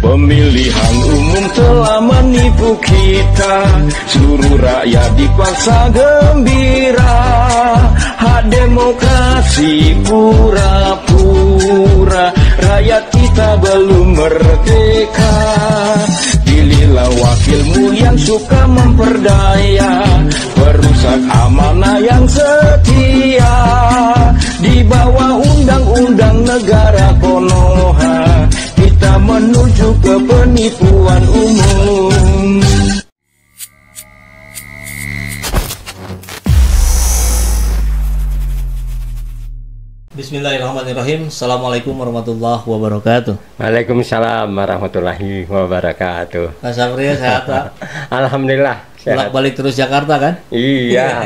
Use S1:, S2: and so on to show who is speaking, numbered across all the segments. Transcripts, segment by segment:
S1: Pemilihan umum telah menipu kita, seluruh rakyat dipaksa gembira. Hak demokrasi pura-pura, rakyat kita belum merdeka. Pilihlah wakilmu yang suka memperdaya, perusak amanah yang setia. Di bawah undang-undang negara Konoha, kita menuju ke penipuan umum.
S2: Bismillahirrahmanirrahim. Assalamualaikum warahmatullahi wabarakatuh.
S3: Waalaikumsalam warahmatullahi wabarakatuh.
S2: Mas Sapria sehat Pak?
S3: Alhamdulillah sehat.
S2: Balik terus Jakarta kan?
S3: Iya.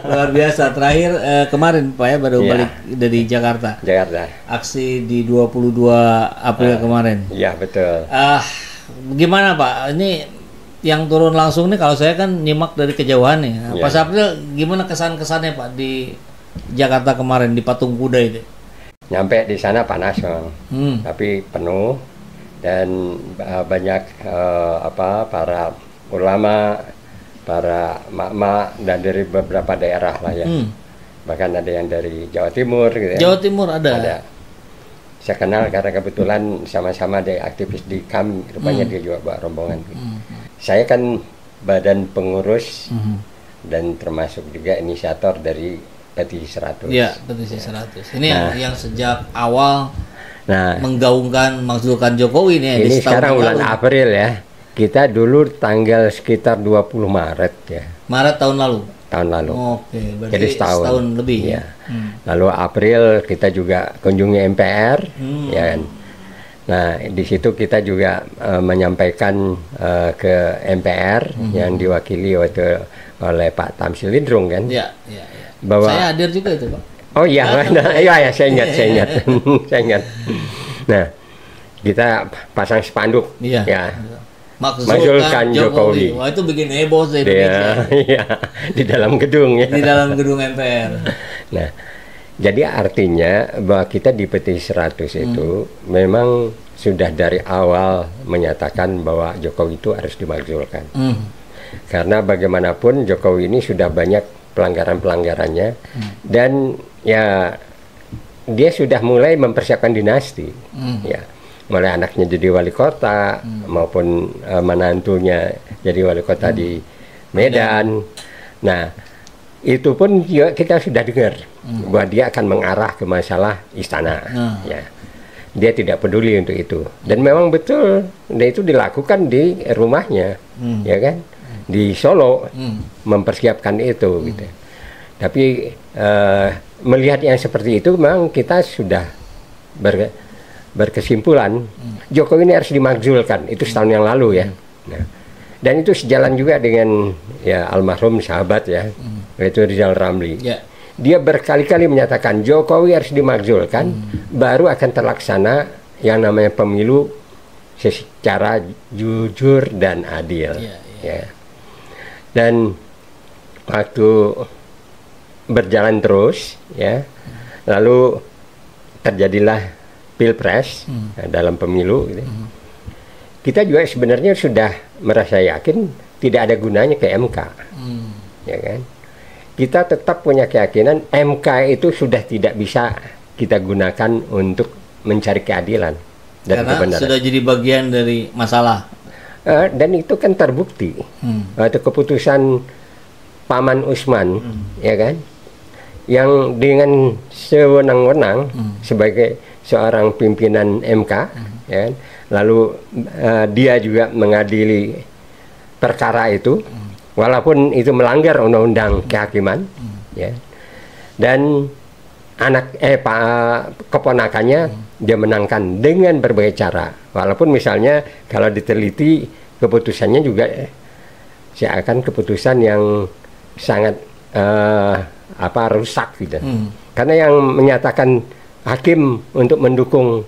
S2: Luar biasa. Terakhir kemarin Pak ya baru balik dari Jakarta.
S3: Jakarta.
S2: Aksi di 22 April kemarin.
S3: Iya betul.
S2: Gimana Pak? Ini yang turun langsung nih, kalau saya kan nyimak dari kejauhan nih. Pas April gimana kesan-kesannya Pak di Jakarta kemarin di Patung Kuda itu?
S3: Nyampe di sana panas Bang. Tapi penuh dan banyak para ulama, para mak-mak dan dari beberapa daerah lah ya. Bahkan ada yang dari Jawa Timur gitu ya.
S2: Jawa Timur ada.
S3: Saya kenal karena kebetulan sama-sama ada aktivis di KAM, rupanya dia juga bawa rombongan. Saya kan badan pengurus dan termasuk juga inisiator dari Petisi 100. Iya,
S2: Petisi 100. Ini yang sejak awal menggaungkan maksudkan Jokowi nih.
S3: Ini sekarang bulan April ya. Kita dulu tanggal sekitar 20 Maret ya.
S2: Maret tahun lalu.
S3: Tahun lalu.
S2: Oke, berarti
S3: jadi setahun
S2: lebih ya.
S3: Lalu April kita juga kunjungi MPR ya kan. Nah, di situ kita juga menyampaikan ke MPR yang diwakili oleh Pak Tamsil Lindrung kan.
S2: Iya.
S3: Bahwa
S2: saya hadir juga itu Pak.
S3: Oh iya, iya saya ingat. Saya ingat. Nah, kita pasang spanduk ya. Maksudkan Jokowi.
S2: Wah, itu bikin heboh sih.
S3: Iya, di dalam gedung ya.
S2: Di dalam gedung MPR.
S3: Nah, jadi artinya bahwa kita di Petisi 100 itu memang sudah dari awal menyatakan bahwa Jokowi itu harus dimakzulkan. Karena bagaimanapun Jokowi ini sudah banyak pelanggaran-pelanggarannya dan ya dia sudah mulai mempersiapkan dinasti ya, mulai anaknya jadi wali kota maupun menantunya jadi wali kota di Medan. Nah itu pun juga kita sudah dengar bahwa dia akan mengarah ke masalah istana ya, dia tidak peduli untuk itu dan memang betul dan itu dilakukan di rumahnya ya kan, di Solo mempersiapkan itu gitu. Tapi melihat yang seperti itu memang kita sudah berkesimpulan Jokowi ini harus dimakzulkan itu setahun yang lalu ya. Nah, dan itu sejalan juga dengan ya almarhum sahabat ya, yaitu Rizal Ramli. Dia berkali-kali menyatakan Jokowi harus dimakzulkan baru akan terlaksana yang namanya pemilu secara jujur dan adil. Ya. Dan waktu berjalan terus ya, lalu terjadilah pilpres dalam pemilu gitu. Kita juga sebenarnya sudah merasa yakin tidak ada gunanya ke MK ya kan. Kita tetap punya keyakinan MK itu sudah tidak bisa kita gunakan untuk mencari keadilan dan kebenaran. Sudah
S2: jadi bagian dari masalah.
S3: Dan itu kan terbukti waktu keputusan Paman Usman ya kan, yang dengan sewenang-wenang sebagai seorang pimpinan MK ya kan, lalu dia juga mengadili perkara itu walaupun itu melanggar undang-undang kehakiman ya, dan keponakannya dia menangkan dengan berbagai cara, walaupun misalnya kalau diteliti keputusannya juga seakan keputusan yang sangat rusak gitu. Karena yang menyatakan hakim untuk mendukung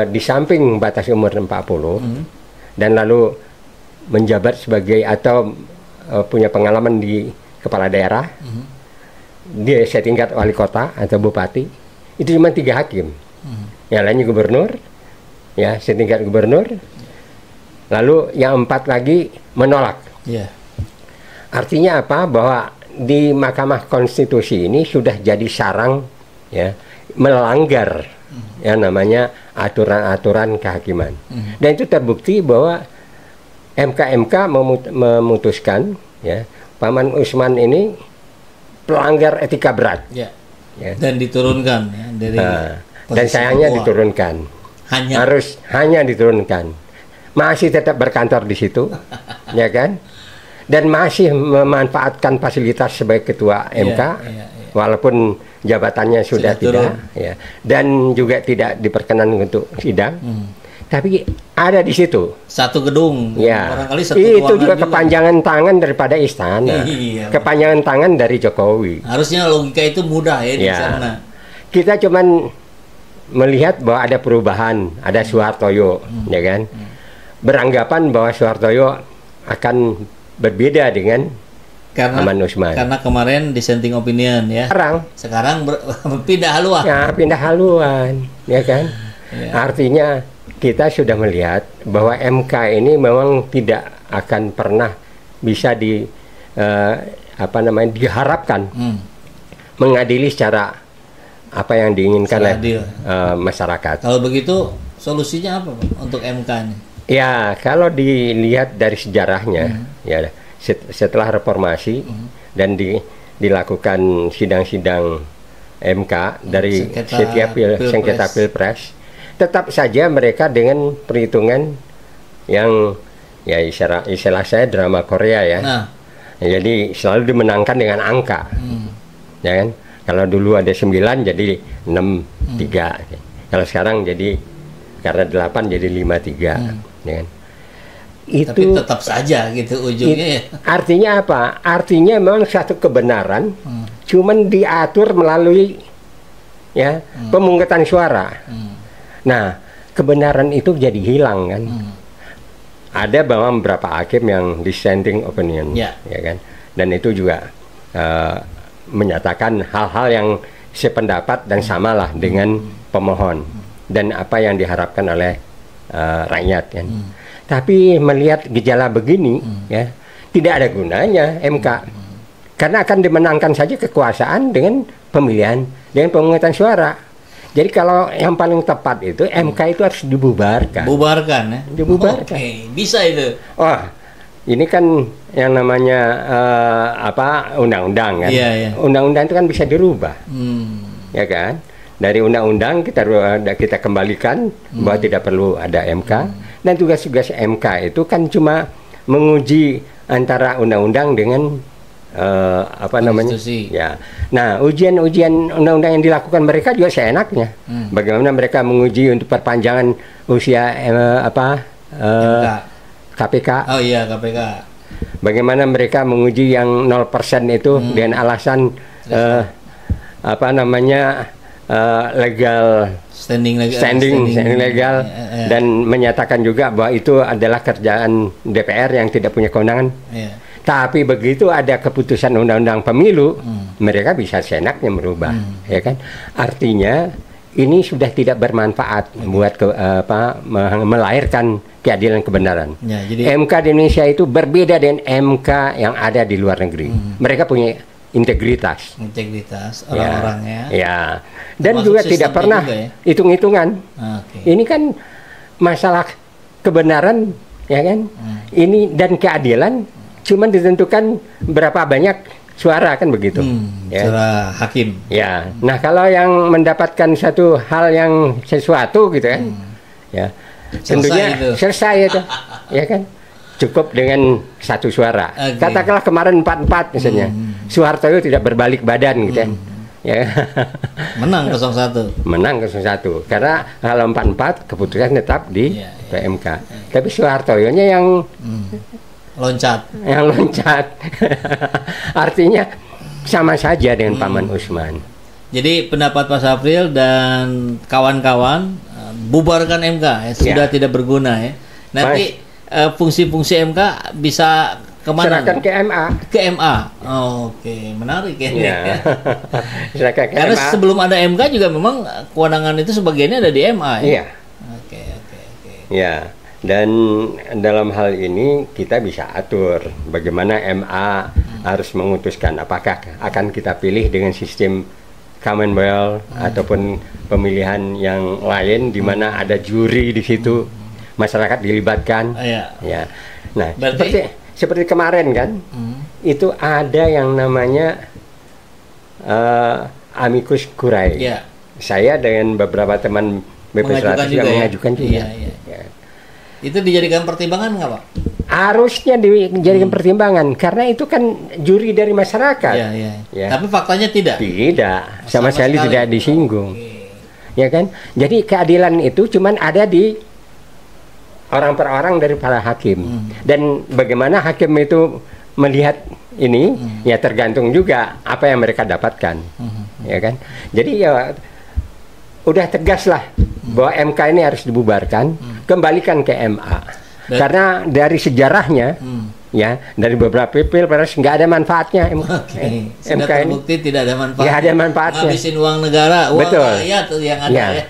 S3: di samping batas umur 40 dan lalu menjabat sebagai atau punya pengalaman di kepala daerah, dia setingkat wali kota atau bupati, itu cuma 3 hakim. Yang lainnya gubernur, ya setingkat gubernur, lalu yang 4 lagi menolak.
S2: Ya.
S3: Artinya apa? Bahwa di Mahkamah Konstitusi ini sudah jadi sarang, ya, melanggar yang namanya aturan-aturan kehakiman. Dan itu terbukti bahwa MK memutuskan, ya, Paman Usman ini pelanggar etika berat.
S2: Ya.
S3: Ya.
S2: Dan diturunkan ya, dari
S3: dan sayangnya diturunkan. Hanya diturunkan. Masih tetap berkantor di situ, ya kan? Dan masih memanfaatkan fasilitas sebagai ketua MK, walaupun jabatannya sudah tidak, ya. Dan juga tidak diperkenan untuk sidang. Tapi ada di situ.
S2: Satu gedung.
S3: Ya.
S2: Barangkali satu
S3: itu juga
S2: juga.
S3: kepanjangan tangan daripada istana.
S2: Iya,
S3: kepanjangan tangan dari Jokowi.
S2: Harusnya logika itu mudah ya di sana.
S3: Kita cuman melihat bahwa ada perubahan, ada Soehartoyo, ya kan? Beranggapan bahwa Soehartoyo akan berbeda dengan Paman Usman.
S2: Karena kemarin dissenting opinion ya. Sekarang pindah haluan.
S3: Ya, pindah haluan, ya kan?
S2: Ya.
S3: Artinya kita sudah melihat bahwa MK ini memang tidak akan pernah bisa diharapkan mengadili secara apa yang diinginkan oleh masyarakat.
S2: Kalau begitu solusinya apa Pak, untuk MK ini?
S3: Ya, kalau dilihat dari sejarahnya, ya setelah reformasi dan dilakukan sidang-sidang MK dari setiap sengketa pilpres, tetap saja mereka dengan perhitungan yang ya istilah saya drama Korea ya. Jadi selalu dimenangkan dengan angka. Ya kan? Kalau dulu ada 9 jadi 6-3. Kalau sekarang jadi karena 8 jadi 5-3, ya kan? Itu
S2: tapi tetap saja gitu ujungnya ya.
S3: Artinya apa? Artinya memang satu kebenaran cuman diatur melalui ya pemungutan suara. Nah, kebenaran itu jadi hilang kan. Ada bahwa beberapa hakim yang dissenting opinion, ya kan. Dan itu juga menyatakan hal-hal yang sependapat dan samalah dengan pemohon dan apa yang diharapkan oleh rakyat kan. Tapi melihat gejala begini ya, tidak ada gunanya MK. Karena akan dimenangkan saja kekuasaan dengan pemilihan, dengan pemungutan suara. Jadi kalau yang paling tepat itu MK itu harus dibubarkan.
S2: Bubarkan ya.
S3: Dibubarkan.
S2: Oke, bisa itu.
S3: Wah, ini kan yang namanya undang-undang kan. Undang-undang itu kan bisa dirubah. Ya kan? Dari undang-undang kita kembalikan bahwa tidak perlu ada MK, dan tugas-tugas MK itu kan cuma menguji antara undang-undang dengan ya. Nah, ujian-ujian undang-undang yang dilakukan mereka juga seenaknya. Bagaimana mereka menguji untuk perpanjangan usia KPK.
S2: Oh iya, KPK.
S3: Bagaimana mereka menguji yang 0% itu dengan alasan legal standing legal dan menyatakan juga bahwa itu adalah kerjaan DPR yang tidak punya kewenangan. Tapi begitu ada keputusan undang-undang pemilu, mereka bisa seenaknya merubah, ya kan? Artinya ini sudah tidak bermanfaat buat melahirkan keadilan kebenaran.
S2: Jadi
S3: MK di Indonesia itu berbeda dengan MK yang ada di luar negeri. Mereka punya integritas
S2: orang-orangnya.
S3: Ya. Dan juga tidak pernah hitung-hitungan. Ini kan masalah kebenaran, ya kan? Ini dan keadilan cuman ditentukan berapa banyak suara kan begitu.
S2: Suara hakim.
S3: Ya. Nah, kalau yang mendapatkan satu hal yang sesuatu gitu kan. Ya. Tentunya selesai itu. Ya kan? Cukup dengan satu suara. Katakanlah kemarin 4-4 misalnya. Soehartoyo tidak berbalik badan gitu ya.
S2: Menang 0-1.
S3: Menang 0-1. Karena kalau 4-4 keputusan tetap di PMK. Tapi Soehartoyo-nya yang
S2: loncat.
S3: Artinya sama saja dengan Paman Usman.
S2: Jadi pendapat Pak Syafril dan kawan-kawan bubarkan MK ya, sudah tidak berguna ya. Nanti fungsi-fungsi MK bisa kemana?
S3: Serahkan ke MA.
S2: Ke MA. Oke, menarik ya.
S3: Serahkan ke
S2: Karena
S3: MA.
S2: sebelum ada MK juga memang kewenangan itu sebagiannya ada di MA ya.
S3: Iya.
S2: Oke.
S3: Ya, dan dalam hal ini kita bisa atur bagaimana MA harus memutuskan apakah akan kita pilih dengan sistem Commonwealth ataupun pemilihan yang lain di mana ada juri di situ, masyarakat dilibatkan. Ya. Nah, seperti kemarin kan, itu ada yang namanya amicus curiae.
S2: Ya.
S3: Saya dengan beberapa teman BP 100 yang mengajukan juga.
S2: Ya. Itu dijadikan pertimbangan nggak Pak?
S3: Harusnya dijadikan pertimbangan karena itu kan juri dari masyarakat.
S2: Ya. Tapi faktanya tidak.
S3: Tidak, sama sekali tidak disinggung. Ya kan? Jadi keadilan itu cuman ada di orang per orang dari para hakim. Dan bagaimana hakim itu melihat ini ya tergantung juga apa yang mereka dapatkan. Ya kan? Jadi ya udah tegas lah bahwa MK ini harus dibubarkan, kembalikan ke MA. Karena dari sejarahnya, ya dari beberapa pilpres nggak ada manfaatnya MK
S2: terbukti tidak ada manfaatnya.
S3: Ya ada manfaatnya.
S2: Ngabisin uang negara, uang rakyat yang ada ya.